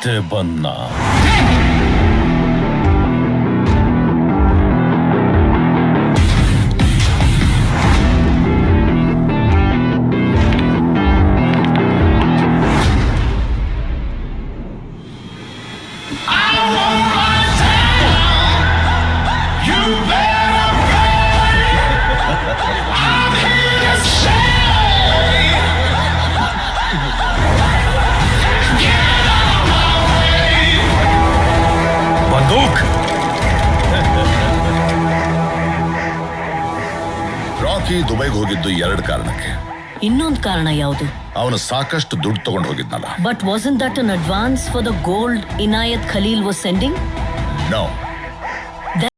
ಮತ್ತೆ ಬನ್ನ. ರಾಕಿ ದುಬೈಗೆ ಹೋಗಿದ್ದು 2 ಕಾರಣಕ್ಕೆ. ಇನ್ನೊಂದು ಕಾರಣ ಯಾವುದು? ಅವನು ಸಾಕಷ್ಟು ದುಡ್ಡು ತಗೊಂಡು ಹೋಗಿದ್ನಲ್ಲ. But wasn't that an advance for the gold Inayat Khalil was sending? No.